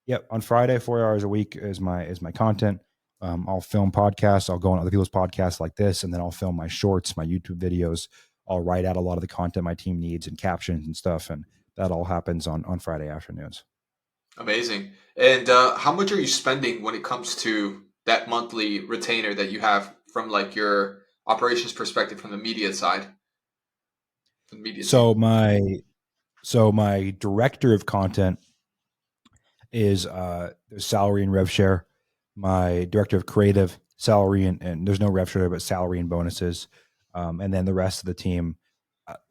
Yep, on Friday, 4 hours a week is my content. I'll film podcasts. I'll go on other people's podcasts like this, and then I'll film my shorts, my YouTube videos. I'll write out a lot of the content my team needs and captions and stuff, and that all happens on Friday afternoons. Amazing. And how much are you spending when it comes to that monthly retainer that you have from like your operations perspective from the media side, from the media So team? my director of content is there's salary and rev share. My director of creative salary and there's no rev share, but salary and bonuses. And then the rest of the team,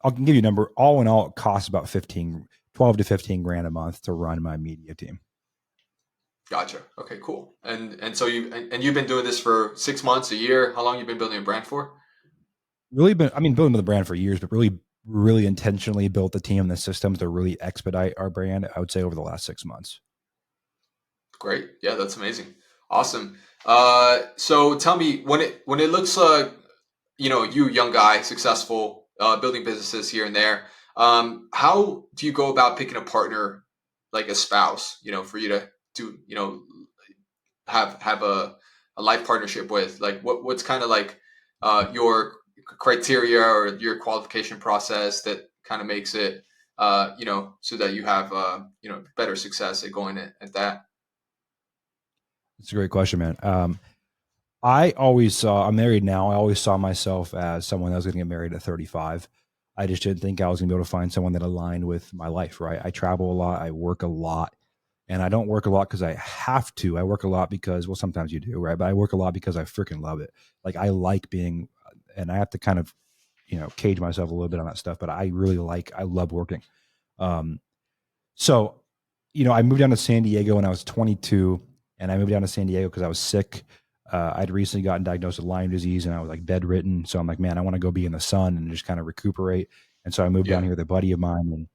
I'll give you a number. All in all, it costs about 12 to 15 grand a month to run my media team. Gotcha. Okay, cool. And so you've been doing this for 6 months, a year. How long you been building a brand for? Really been, I mean, building the brand for years, but really intentionally built the team and the systems to really expedite our brand, I would say over the last 6 months. Great. Yeah, that's amazing. Awesome. So tell me when it looks like you young guy, successful, building businesses here and there. How do you go about picking a partner like a spouse? For you to have a life partnership with. Like what's kind of like your criteria or your qualification process that kind of makes it so that you have better success at going at that. It's a great question, man. I always saw, I'm married now. I always saw myself as someone that was going to get married at 35. I just didn't think I was going to be able to find someone that aligned with my life, right? I travel a lot. I work a lot. And I don't work a lot because I have to. I work a lot because, well, sometimes you do, right? But I work a lot because I freaking love it. Like I like being, and I have to kind of, cage myself a little bit on that stuff, but I love working. Um, so, I moved down to San Diego when I was 22, and I moved down to San Diego because I was sick. I'd recently gotten diagnosed with Lyme disease, and I was like bedridden. So I'm like, man, I want to go be in the sun and just kind of recuperate. And so I moved down Yeah. here with a buddy of mine, and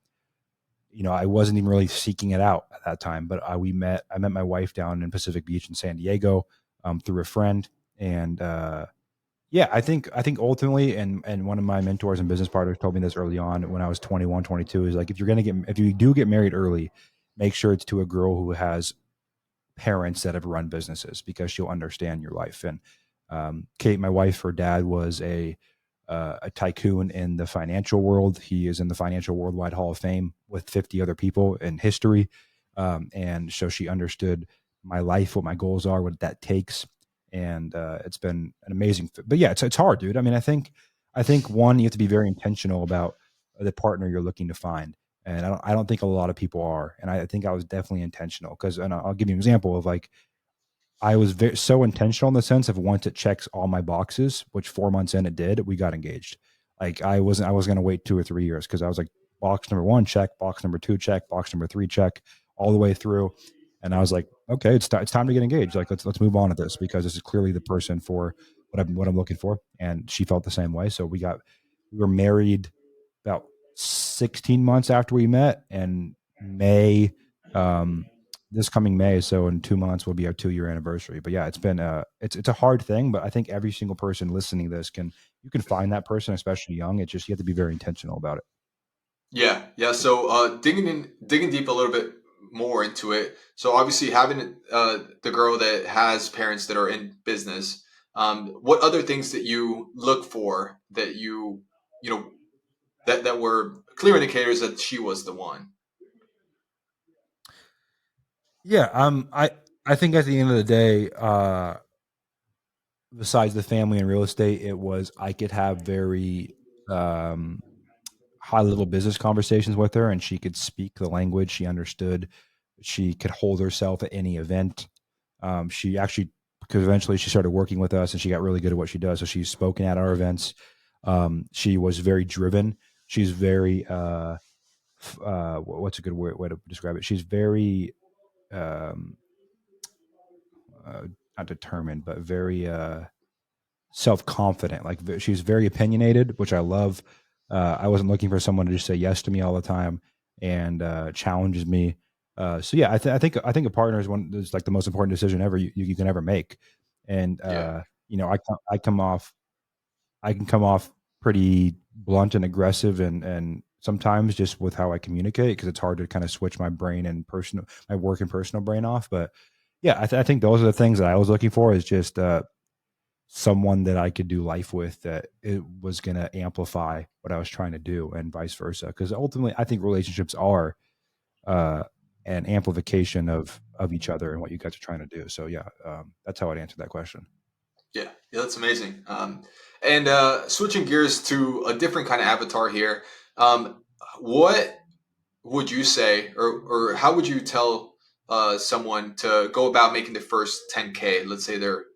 I wasn't even really seeking it out at that time. But I met my wife down in Pacific Beach in San Diego through a friend, and yeah, I think ultimately, and one of my mentors and business partners told me this early on when I was 21, 22, is like if you do get married early, make sure it's to a girl who has parents that have run businesses because she'll understand your life. And Kate, my wife, her dad was a tycoon in the financial world. He is in the Financial Worldwide Hall of Fame with 50 other people in history, and so she understood my life, what my goals are, what that takes, and it's been an amazing. But yeah, it's hard, dude. I mean, I think one, you have to be very intentional about the partner you're looking to find, and I don't think a lot of people are, and I think I was definitely intentional because, and I'll give you an example of like I was so intentional in the sense of once it checks all my boxes, which 4 months in it did, we got engaged. Like I was going to wait 2 or 3 years because I was like box number one check, box number two check, box number three check, all the way through, and I was like, okay, it's time to get engaged. Like let's move on to this because this is clearly the person for what I'm looking for, and she felt the same way. So we were married about 16 months after we met, and May um, this coming May. So in 2 months will be our 2 year anniversary. But yeah, it's a hard thing, but I think every single person listening to this you can find that person, especially young. It's just you have to be very intentional about it. Yeah, yeah. So digging deep a little bit more into it. So obviously having the girl that has parents that are in business. What other things that you look for that you know that were clear indicators that she was the one? Yeah, I think at the end of the day, besides the family and real estate, it was I could have very um, high level business conversations with her, and she could speak the language. She understood. She could hold herself at any event. She actually, because eventually she started working with us, and she got really good at what she does. So she's spoken at our events. She was very driven. She's very what's a good way to describe it? She's very um, uh, not determined, but very self confident. Like she's very opinionated, which I love. I wasn't looking for someone to just say yes to me all the time and challenges me. So yeah, I think a partner is like the most important decision ever you can ever make. And Yeah. you know, I can come off pretty blunt and aggressive and sometimes just with how I communicate because it's hard to kind of switch my brain and personal my work and personal brain off. But yeah, I think those are the things that I was looking for is just someone that I could do life with that it was going to amplify what I was trying to do and vice versa. Because ultimately, I think relationships are uh, an amplification of each other and what you guys are trying to do. So yeah, that's how I'd answer that question. Yeah, yeah, that's amazing. And switching gears to a different kind of avatar here, what would you say, or how would you tell someone to go about making the first 10K? Let's say they're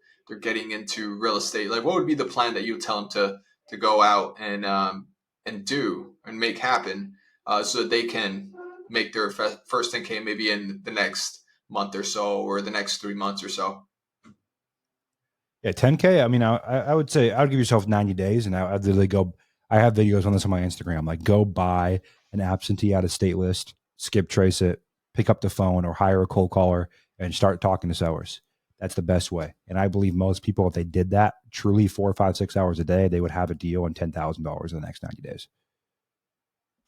getting into real estate. Like, what would be the plan that you would tell them to go out and do and make happen, so that they can make their first 10K maybe in the next month or so, or the next 3 months or so? Yeah, 10K. I mean, I would say I would give yourself 90 days, and I'd literally go. I have videos on this on my Instagram. Like, go buy an absentee out of state list, skip trace it, pick up the phone, or hire a cold caller and start talking to sellers. That's the best way. And I believe most people, if they did that truly 4, 5, 6 hours a day, they would have a deal and $10,000 in the next 90 days.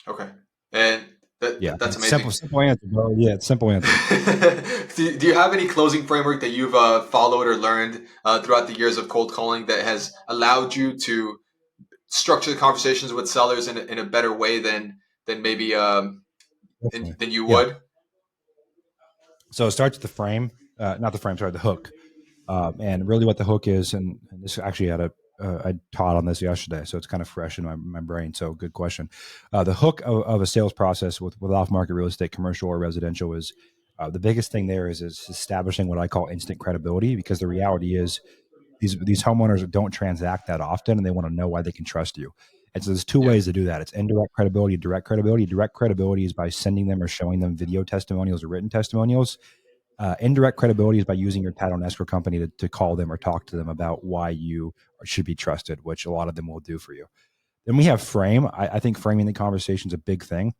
Okay, and Yeah, that's it's simple, amazing. simple answer, bro. Yeah, it's simple answer. Do you have any closing framework that you've followed or learned throughout the years of cold calling that has allowed you to structure the conversations with sellers in a better way than maybe Definitely. than you Yeah. would? So it starts with the frame, not the frame, sorry, the hook. And really what the hook is, and this actually had I taught on this yesterday, so it's kind of fresh in my brain. So good question. The hook of a sales process with off market real estate, commercial or residential, is the biggest thing there is establishing what I call instant credibility. Because the reality is these homeowners don't transact that often, and they want to know why they can trust you. And so there's two Yeah, ways to do that. It's indirect credibility, direct credibility. Direct credibility is by sending them or showing them video testimonials or written testimonials. Indirect credibility is by using your title and escrow company to call them or talk to them about why you should be trusted, which a lot of them will do for you. Then we have frame. I think framing the conversation is a big thing.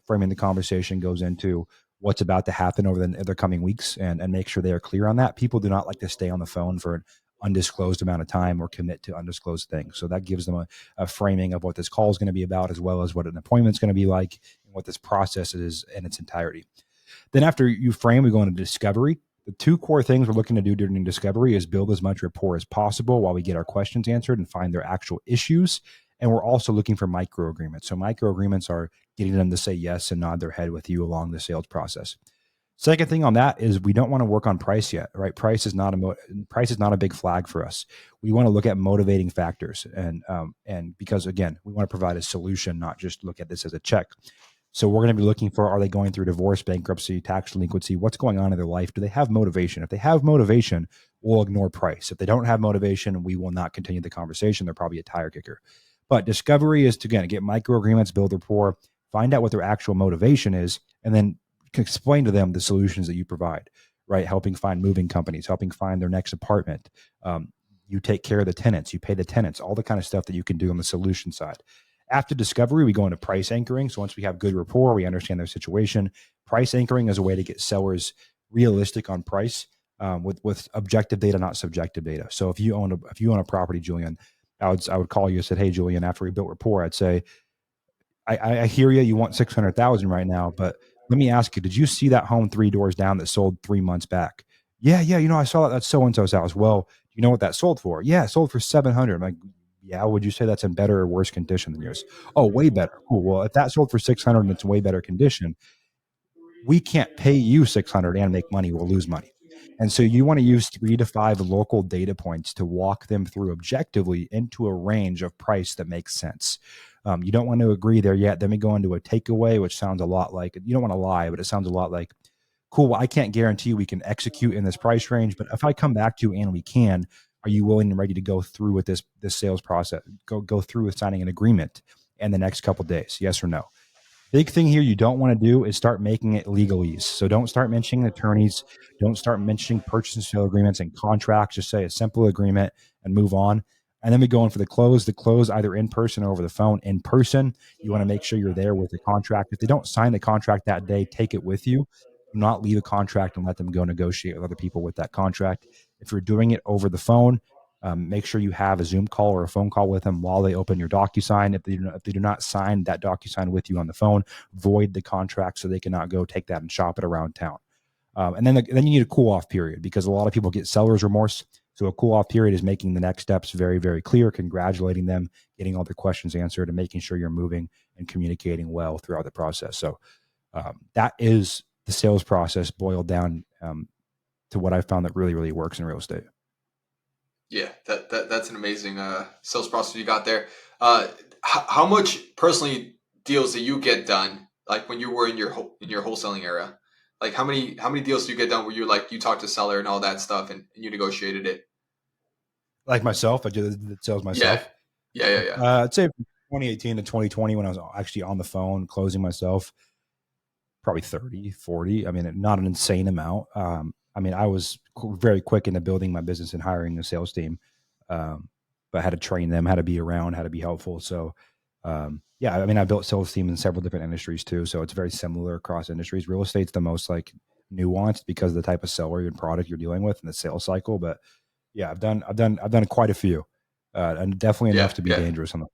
Framing the conversation goes into what's about to happen over the coming weeks and make sure they are clear on that. People do not like to stay on the phone for an undisclosed amount of time or commit to undisclosed things. So that gives them a framing of what this call is going to be about, as well as what an appointment is going to be like and what this process is in its entirety. Then after you frame, we go into discovery. The two core things we're looking to do during discovery is build as much rapport as possible while we get our questions answered and find their actual issues. And we're also looking for micro agreements. So micro agreements are getting them to say yes and nod their head with you along the sales process. Second thing on that is we don't want to work on price yet, right? Price is not a big flag for us. We want to look at motivating factors, and because again, we want to provide a solution, not just look at this as a check. So we're going to be looking for, are they going through divorce, bankruptcy, tax delinquency? What's going on in their life? Do they have motivation? If they have motivation, we'll ignore price. If they don't have motivation, we will not continue the conversation. They're probably a tire kicker. But discovery is to, again, get micro agreements, build rapport, find out what their actual motivation is, and then explain to them the solutions that you provide, right? Helping find moving companies, helping find their next apartment. You take care of the tenants, you pay the tenants, all the kind of stuff that you can do on the solution side. After discovery, we go into price anchoring. So once we have good rapport, we understand their situation. Price anchoring is a way to get sellers realistic on price, with objective data, not subjective data. So if you own a property, Julian, I would call you and said, hey, Julian, after we built rapport, I'd say, I hear you. You want 600,000 right now, but let me ask you, did you see that home three doors down that sold 3 months back? Yeah, yeah. I saw that. That's so and so's house. Well, do you know what that sold for? Yeah, it sold for 700. I'm like, yeah. Would you say that's in better or worse condition than yours? Oh, way better. Cool. Well, if that sold for 600 and it's in way better condition, we can't pay you 600 and make money. We'll lose money. And so you want to use 3 to 5 local data points to walk them through objectively into a range of price that makes sense. You don't want to agree there yet. Then we go into a takeaway, which sounds a lot like, you don't want to lie, but it sounds a lot like, cool, well, I can't guarantee we can execute in this price range, but if I come back to you and we can, are you willing and ready to go through with this sales process, go through with signing an agreement in the next couple of days? Yes or no? Big thing here you don't want to do is start making it legalese. So don't start mentioning attorneys. Don't start mentioning purchase and sale agreements and contracts. Just say a simple agreement and move on. And then we go in for the close. The close either in person or over the phone. In person, you want to make sure you're there with the contract. If they don't sign the contract that day, take it with you. Do not leave a contract and let them go negotiate with other people with that contract. If you're doing it over the phone, make sure you have a Zoom call or a phone call with them while they open your DocuSign. If they do not sign that DocuSign with you on the phone, void the contract so they cannot go take that and shop it around town. And then you need a cool off period because a lot of people get seller's remorse. So a cool off period is making the next steps very, very clear, congratulating them, getting all their questions answered, and making sure you're moving and communicating well throughout the process. So that is the sales process boiled down to what I found that really, really works in real estate. Yeah, that's an amazing sales process you got there. How much personally deals do you get done? Like when you were in your wholesaling era, like how many deals do you get done where you talked to seller and all that stuff and you negotiated it? Like myself, I do the sales Yeah, myself. yeah. I'd say 2018 to 2020 when I was actually on the phone closing myself, probably 30, 40. I mean, not an insane amount. I mean, I was very quick into building my business and hiring a sales team, but I had to train them, how to be around, how to be helpful. So, yeah, I mean, I built sales teams in several different industries too. So it's very similar across industries. Real estate's the most like nuanced because of the type of seller and product you're dealing with and the sales cycle. But yeah, I've done quite a few, and definitely Yeah, enough to be yeah. dangerous on the.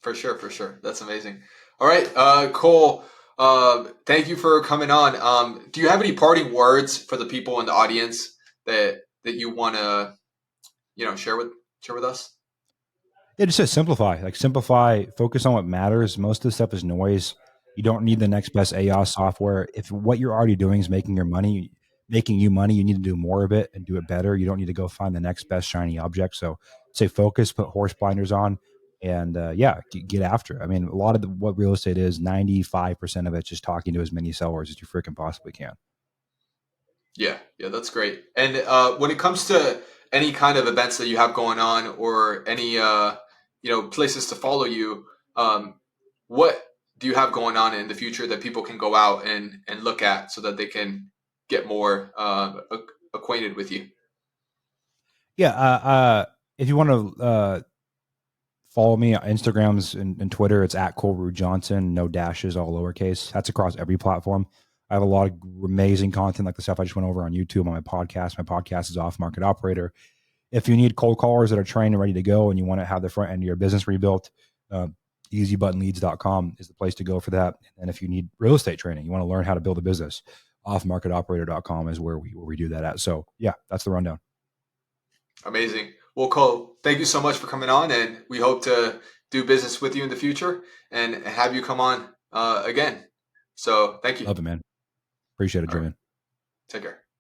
For sure, for sure. That's amazing. All right, Cole. Thank you for coming on. Do you have any parting words for the people in the audience that you want to share with us? Yeah, just says simplify. Like simplify, focus on what matters. Most of the stuff is noise. You don't need the next best AI software. If what you're already doing is making you money, you need to do more of it and do it better. You don't need to go find the next best shiny object. So say focus, put horse blinders on, and yeah, get after it. I mean, a lot of what real estate is, 95% of it's just talking to as many sellers as you freaking possibly can. Yeah, yeah, that's great. And when it comes to any kind of events that you have going on, or any places to follow you, what do you have going on in the future that people can go out and look at so that they can get more acquainted with you? Yeah, if you want to follow me on Instagrams and Twitter. It's at Cole Ruud-Johnson, no dashes, all lowercase. That's across every platform. I have a lot of amazing content like the stuff I just went over on YouTube on my podcast. My podcast is Off Market Operator. If you need cold callers that are trained and ready to go and you want to have the front end of your business rebuilt, uh, easybuttonleads.com is the place to go for that. And if you need real estate training, you want to learn how to build a business, offmarketoperator.com is where we do that at. So yeah, that's the rundown. Amazing. Well, Cole, thank you so much for coming on, and we hope to do business with you in the future and have you come on again. So thank you. Love it, man. Appreciate it, All right. Julian. Take care.